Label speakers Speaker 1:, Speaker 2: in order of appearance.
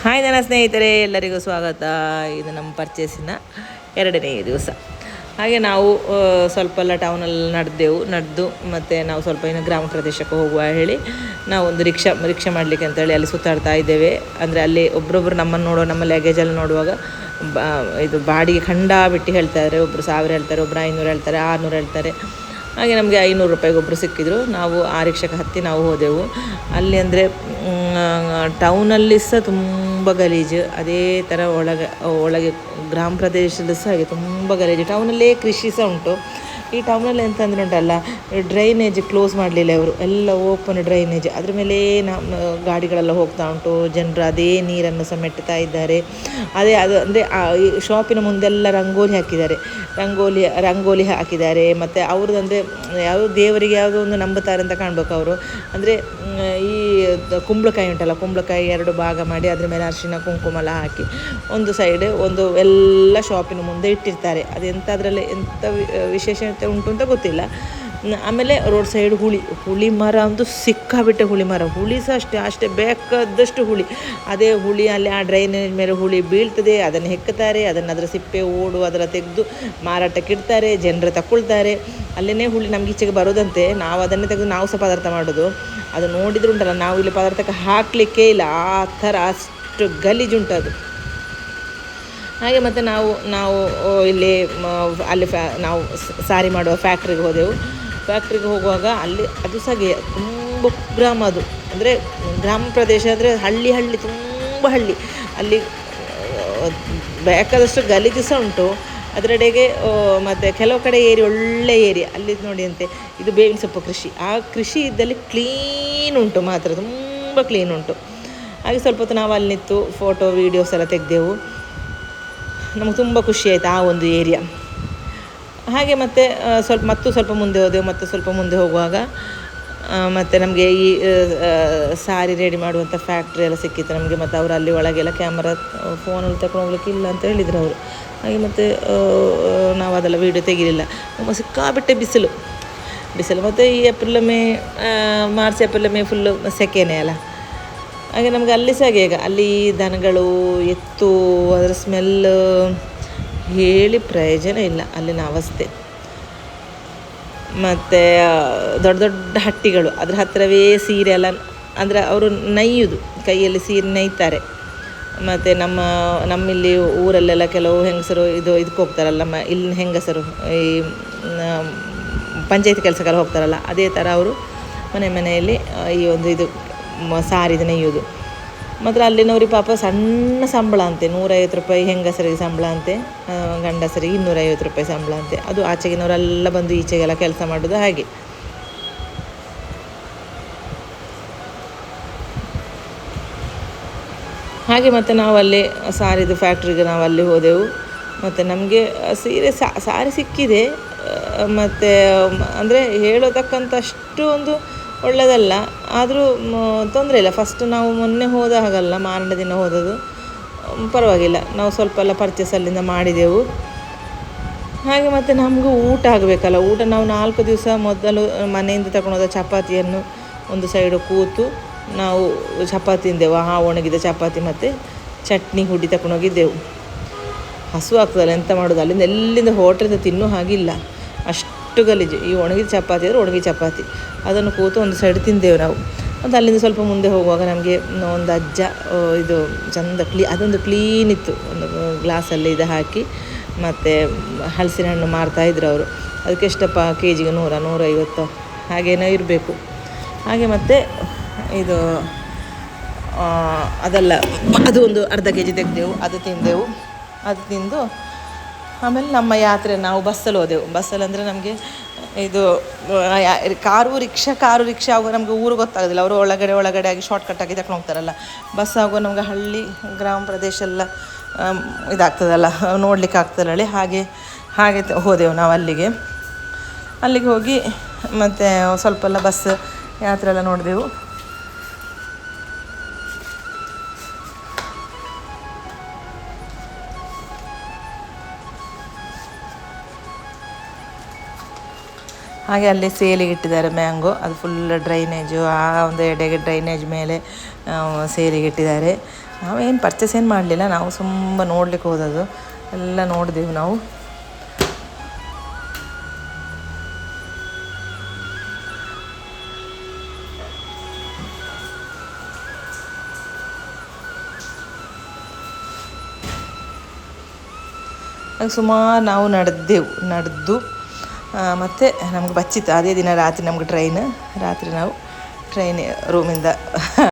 Speaker 1: Hi ನನ್ನ ಸ್ನೇಹಿತರೆ, ಎಲ್ಲರಿಗೂ ಸ್ವಾಗತ. ಇದು ನಮ್ಮ ಪರ್ಚೇಸಿನ 2ನೇ ದಿವಸ. ಹಾಗೆ ನಾವು ಸ್ವಲ್ಪ ಎಲ್ಲ ಟೌನಲ್ಲಿ ನಡೆದು ಮತ್ತು ನಾವು ಸ್ವಲ್ಪ ಇನ್ನು ಗ್ರಾಮ ಪ್ರದೇಶಕ್ಕೆ ಹೋಗುವ ಹೇಳಿ ನಾವು ಒಂದು ರಿಕ್ಷಾ ಮಾಡಲಿಕ್ಕೆ ಅಂತೇಳಿ ಅಲ್ಲಿ ಸುತ್ತಾಡ್ತಾ ಇದ್ದೇವೆ. ಅಂದರೆ ಅಲ್ಲಿ ಒಬ್ಬರೊಬ್ಬರು ನಮ್ಮನ್ನು ನೋಡುವ, ನಮ್ಮ ಲಗೇಜಲ್ಲಿ ನೋಡುವಾಗ ಇದು ಬಾಡಿಗೆ ಬಿಟ್ಟು ಹೇಳ್ತಾರೆ. ಒಬ್ಬರು 1000 ಹೇಳ್ತಾರೆ, ಒಬ್ಬರು 500 ಹೇಳ್ತಾರೆ, 600 ಹೇಳ್ತಾರೆ. ಹಾಗೆ ನಮಗೆ 500 ರೂಪಾಯಿಗೆ ಒಬ್ಬರು ಸಿಕ್ಕಿದ್ರು. ನಾವು ಆ ರಿಕ್ಷಾಕ್ಕೆ ಹತ್ತಿ ನಾವು ಹೋದೆವು. ಅಲ್ಲಿ ಅಂದರೆ ಟೌನಲ್ಲಿ ಸಹ ತುಂಬ ಗಲೀಜು, ಅದೇ ಥರ ಒಳಗೆ ಗ್ರಾಮ ಪ್ರದೇಶದಲ್ಲೂ ಸಹ ಹಾಗೆ ತುಂಬ ಗಲೀಜು. ಟೌನಲ್ಲೇ ಕೃಷಿ ಸಹ ಉಂಟು. ಈ ಟೌನಲ್ಲಿ ಎಂತಂದ್ರೆ ಉಂಟಲ್ಲ, ಡ್ರೈನೇಜ್ ಕ್ಲೋಸ್ ಮಾಡಲಿಲ್ಲ ಅವರು, ಎಲ್ಲ ಓಪನ್ ಡ್ರೈನೇಜ್, ಅದ್ರ ಮೇಲೆ ಗಾಡಿಗಳೆಲ್ಲ ಹೋಗ್ತಾ ಉಂಟು. ಜನರು ಅದೇ ನೀರನ್ನು ಸಹ ಮೆಟ್ತಾ ಇದ್ದಾರೆ. ಅದು ಅಂದರೆ ಈ ಶಾಪಿನ ಮುಂದೆಲ್ಲ ರಂಗೋಲಿ ಹಾಕಿದ್ದಾರೆ. ಮತ್ತು ಅವ್ರದ್ದು ಅಂದರೆ ಯಾವುದೋ ದೇವರಿಗೆ ಯಾವುದೋ ಒಂದು ನಂಬುತ್ತಾರೆ ಅಂತ ಕಾಣ್ಬೇಕು ಅವರು. ಅಂದರೆ ಈ ಕುಂಬಳಕಾಯಿ ಉಂಟಲ್ಲ, ಕುಂಬಳಕಾಯಿ 2 ಭಾಗ ಮಾಡಿ ಅದ್ರ ಮೇಲೆ ಅರಿಶಿನ ಕುಂಕುಮ ಎಲ್ಲ ಹಾಕಿ ಒಂದು ಸೈಡ್ ಎಲ್ಲ ಶಾಪಿನ ಮುಂದೆ ಇಟ್ಟಿರ್ತಾರೆ. ಅದೆಂಥ ಅದರಲ್ಲಿ ಎಂಥ ವಿಶೇಷತೆ ಉಂಟು ಅಂತ ಗೊತ್ತಿಲ್ಲ. ಆಮೇಲೆ ರೋಡ್ ಸೈಡ್ ಹುಳಿ ಮರ ಅಂತೂ ಸಿಕ್ಕಾಬಿಟ್ಟೆ ಹುಳಿ ಸಹ ಅಷ್ಟೇ ಬೇಕಾದಷ್ಟು ಹುಳಿ. ಅದೇ ಹುಳಿ ಅಲ್ಲಿ ಆ ಡ್ರೈನೇಜ್ ಮೇಲೆ ಹುಳಿ ಬೀಳ್ತದೆ, ಅದನ್ನು ಹೆಕ್ಕುತ್ತಾರೆ, ಅದನ್ನು ಅದರ ಸಿಪ್ಪೆ ಓಡು ಅದರ ತೆಗೆದು ಮಾರಾಟಕ್ಕೆ ಇಡ್ತಾರೆ, ಜನರು ತಗೊಳ್ತಾರೆ. ಅಲ್ಲೇ ಹುಳಿ ನಮ್ಗೆ ಈಚೆಗೆ ಬರೋದಂತೆ, ನಾವು ಅದನ್ನೇ ತೆಗೆದು ನಾವು ಸಹ ಪದಾರ್ಥ ಮಾಡೋದು. ಅದು ನೋಡಿದ್ರು ಉಂಟಲ್ಲ, ನಾವು ಇಲ್ಲಿ ಪದಾರ್ಥಕ್ಕೆ ಹಾಕಲಿಕ್ಕೇ ಇಲ್ಲ, ಆ ಥರ ಅಷ್ಟು ಗಲೀಜುಂಟು ಅದು. ಹಾಗೆ ಮತ್ತು ನಾವು ಇಲ್ಲಿ ಅಲ್ಲಿ ನಾವು ಸಾರಿ ಮಾಡುವ ಫ್ಯಾಕ್ಟ್ರಿಗೆ ಹೋದೆವು. ಫ್ಯಾಕ್ಟ್ರಿಗೆ ಹೋಗುವಾಗ ಅಲ್ಲಿ ಅದು ಸಹ ತುಂಬ ಗ್ರಾಮ, ಅದು ಅಂದರೆ ಗ್ರಾಮ ಪ್ರದೇಶ ಅಂದರೆ ಹಳ್ಳಿ ತುಂಬ ಹಳ್ಳಿ. ಅಲ್ಲಿ ಬೇಕಾದಷ್ಟು ಗಲೀಜು ಸಹ ಉಂಟು ಅದರೆಡೆಗೆ. ಮತ್ತು ಕೆಲವು ಕಡೆ ಒಳ್ಳೆ ಏರಿಯಾ ಅಲ್ಲಿ ನೋಡಿ ಅಂತೆ, ಇದು ಬೇವಿನ ಸೊಪ್ಪು ಕೃಷಿ. ಆ ಕೃಷಿ ಇದ್ದಲ್ಲಿ ಕ್ಲೀನ್ ಉಂಟು, ಮಾತ್ರ ತುಂಬ ಕ್ಲೀನ್ ಉಂಟು. ಹಾಗೆ ಸ್ವಲ್ಪ ಹೊತ್ತು ನಾವು ಅಲ್ಲಿ ನಿಂತು ಫೋಟೋ ವೀಡಿಯೋಸ್ ಎಲ್ಲ ತೆಗೆದೆವು. ನಮಗೆ ತುಂಬ ಖುಷಿ ಆಯಿತು ಆ ಒಂದು ಏರಿಯಾ. ಹಾಗೆ ಮತ್ತು ಸ್ವಲ್ಪ ಮುಂದೆ ಹೋದೆವು. ಮತ್ತು ಸ್ವಲ್ಪ ಮುಂದೆ ಹೋಗುವಾಗ ಮತ್ತು ನಮಗೆ ಈ ಸಾರಿ ರೆಡಿ ಮಾಡುವಂಥ ಫ್ಯಾಕ್ಟ್ರಿ ಎಲ್ಲ ಸಿಕ್ಕಿತ್ತು ನಮಗೆ. ಮತ್ತು ಅವರು ಅಲ್ಲಿ ಒಳಗೆಲ್ಲ ಕ್ಯಾಮರಾ ಫೋನಲ್ಲಿ ತಗೊಂಡು ಹೋಗ್ಲಿಕ್ಕೆ ಇಲ್ಲ ಅಂತ ಹೇಳಿದರು ಅವರು. ಹಾಗೆ ಮತ್ತು ನಾವು ಅದೆಲ್ಲ ವೀಡಿಯೋ ತೆಗಿಲಿಲ್ಲ. ಸಿಕ್ಕಾಬಿಟ್ಟೆ ಬಿಸಿಲು. ಮತ್ತು ಈ ಮಾರ್ಚ್ ಏಪ್ರಿಲ್ ಮೇ ಫುಲ್ಲು ಸೆಕೆನೇ ಅಲ್ಲ. ಹಾಗೆ ನಮಗೆ ಅಲ್ಲಿ ಸಹ ಈಗ ಅಲ್ಲಿ ದನಗಳು, ಎತ್ತು, ಅದರ ಸ್ಮೆಲ್ಲು ಹೇಳಿ ಪ್ರಯೋಜನ ಇಲ್ಲ ಅಲ್ಲಿನ ಅವಸ್ಥೆ. ಮತ್ತು ದೊಡ್ಡ ಹಟ್ಟಿಗಳು, ಅದ್ರ ಹತ್ತಿರವೇ ಸೀರೆ ಎಲ್ಲ, ಅಂದರೆ ಅವರು ನೈಯುವುದು, ಕೈಯಲ್ಲಿ ಸೀರೆ ನೇಯ್ತಾರೆ. ಮತ್ತು ನಮ್ಮಲ್ಲಿ ಊರಲ್ಲೆಲ್ಲ ಕೆಲವು ಹೆಂಗಸರು ಇದಕ್ಕೆ ಹೋಗ್ತಾರಲ್ಲ, ಇಲ್ಲಿನ ಹೆಂಗಸರು ಈ ಪಂಚಾಯತಿ ಕೆಲಸಕ್ಕೆಲ್ಲ ಹೋಗ್ತಾರಲ್ಲ, ಅದೇ ಥರ ಅವರು ಮನೆಯಲ್ಲಿ ಈ ಒಂದು ಸಾರಿದು ನೇಯ್ಯೋದು. ಮಾತ್ರ ಅಲ್ಲಿನವ್ರಿಗೆ ಪಾಪ ಸಣ್ಣ ಸಂಬಳ ಅಂತೆ, 150 ರೂಪಾಯಿ ಹೆಂಗಸರಿಗೆ ಸಂಬಳ ಅಂತೆ, ಗಂಡಸರಿಗೆ 250 ರೂಪಾಯಿ ಸಂಬಳ ಅಂತೆ. ಅದು ಆಚೆಗಿನವರೆಲ್ಲ ಬಂದು ಈಚೆಗೆಲ್ಲ ಕೆಲಸ ಮಾಡೋದು ಹಾಗೆ. ಮತ್ತು ನಾವು ಅಲ್ಲಿ ಸಾರಿದು ಫ್ಯಾಕ್ಟ್ರಿಗೆ ನಾವು ಅಲ್ಲಿ ಹೋದೆವು. ಮತ್ತು ನಮಗೆ ಸಾರಿ ಸಿಕ್ಕಿದೆ. ಮತ್ತು ಅಂದರೆ ಹೇಳೋದಕ್ಕಂತಷ್ಟು ಒಂದು ಒಳ್ಳೆಯದಲ್ಲ, ಆದರೂ ತೊಂದರೆ ಇಲ್ಲ. ಫಸ್ಟ್ ನಾವು ಮೊನ್ನೆ ಹೋದ ಹಾಗಲ್ಲ, ಮಾರನೇ ದಿನ ಹೋದದ್ದು, ಪರವಾಗಿಲ್ಲ. ನಾವು ಸ್ವಲ್ಪ ಎಲ್ಲ ಪರ್ಚೇಸ್ ಅಲ್ಲಿಂದ ಮಾಡಿದೆವು. ಹಾಗೆ ಮತ್ತು ನಮಗೂ ಊಟ ಆಗಬೇಕಲ್ಲ. ನಾವು 4 ದಿವಸ ಮೊದಲು ಮನೆಯಿಂದ ತಗೊಂಡೋದ ಚಪಾತಿಯನ್ನು ಒಂದು ಸೈಡು ಕೂತು ನಾವು ಚಪಾತಿ ತಿಂದೆವು. ಒಣಗಿದ ಚಪಾತಿ ಮತ್ತು ಚಟ್ನಿ ಹುಡಿ ತಗೊಂಡೋಗಿದ್ದೆವು. ಹಸು ಆಗ್ತದಲ್ಲ, ಎಂತ ಮಾಡೋದು, ಎಲ್ಲಿಂದ ಹೋಟ್ಲಿಂದ ತಿನ್ನೋ ಹಾಗಿಲ್ಲ, ಅಷ್ಟು ಗಲೀಜು. ಈ ಒಣಗಿದ ಚಪಾತಿ ಅಂದರೆ ಒಣಗಿದ ಚಪಾತಿ, ಅದನ್ನು ಕೂತು ಒಂದು ಸೈಡ್ ತಿಂದೆವು ನಾವು. ಮತ್ತು ಅಲ್ಲಿಂದ ಸ್ವಲ್ಪ ಮುಂದೆ ಹೋಗುವಾಗ ನಮಗೆ ಒಂದು ಅಜ್ಜ ಚಂದ ಅದೊಂದು ಕ್ಲೀನ್ ಇತ್ತು, ಒಂದು ಗ್ಲಾಸಲ್ಲಿ ಹಾಕಿ ಮತ್ತು ಹಲಸಿನ ಹಣ್ಣು ಮಾರ್ತಾಯಿದ್ರು ಅವರು. ಅದಕ್ಕೆ ಎಷ್ಟಪ್ಪ ಕೆಜಿಗೆ 100, 150 ಹಾಗೇನೋ ಇರಬೇಕು. ಹಾಗೆ ಮತ್ತು ಅದೆಲ್ಲ ಅದು ಒಂದು ಅರ್ಧ ಕೆಜಿ ತೆಗೆದೆವು, ಅದು ತಿಂದೆವು. ಅದು ತಿಂದು ಆಮೇಲೆ ನಮ್ಮ ಯಾತ್ರೆ ನಾವು ಬಸ್ಸಲ್ಲಿ ಹೋದೆವು. ಬಸ್ಸಲ್ಲಿ ಅಂದರೆ ನಮಗೆ ಕಾರು ರಿಕ್ಷಾ ಆಗುವ ನಮಗೆ ಊರು ಗೊತ್ತಾಗೋದಿಲ್ಲ. ಅವರು ಒಳಗಡೆ ಆಗಿ ಶಾರ್ಟ್ಕಟ್ ತಗೊಂಡು ಹೋಗ್ತಾರಲ್ಲ. ಬಸ್ ಆಗುವ ನಮಗೆ ಹಳ್ಳಿ ಗ್ರಾಮ ಪ್ರದೇಶ ಎಲ್ಲ ಇದಾಗ್ತದಲ್ಲ, ನೋಡಲಿಕ್ಕೆ ಆಗ್ತದಲ್ಲ. ಹಾಗೆ ಹೋದೆವು ನಾವು ಅಲ್ಲಿಗೆ ಹೋಗಿ ಮತ್ತು ಸ್ವಲ್ಪ ಎಲ್ಲ ಬಸ್ ಯಾತ್ರೆ ಎಲ್ಲ ನೋಡಿದೆವು. ಹಾಗೆ ಅಲ್ಲಿ ಸೇಲಿಗೆ ಇಟ್ಟಿದ್ದಾರೆ ಮ್ಯಾಂಗೋ, ಅದು ಫುಲ್ ಡ್ರೈನೇಜು, ಆ ಒಂದು ಎಡೆಗೆ ಡ್ರೈನೇಜ್ ಮೇಲೆ ಸೇಲಿಗೆ ಇಟ್ಟಿದ್ದಾರೆ. ನಾವೇನು ಪರ್ಚೇಸ್ ಏನು ಮಾಡಲಿಲ್ಲ, ನಾವು ತುಂಬ ನೋಡ್ಲಿಕ್ಕೆ ಹೋದದ್ದು, ಎಲ್ಲ ನೋಡಿದೆವು ನಾವು. ಸುಮಾರು ನಾವು ನಡೆದು ಮತ್ತು ನಮ್ಗೆ ಬಚ್ಚಿತ್ತು. ಅದೇ ದಿನ ರಾತ್ರಿ ನಮ್ಗೆ ರಾತ್ರಿ ನಾವು ರೂಮಿಂದ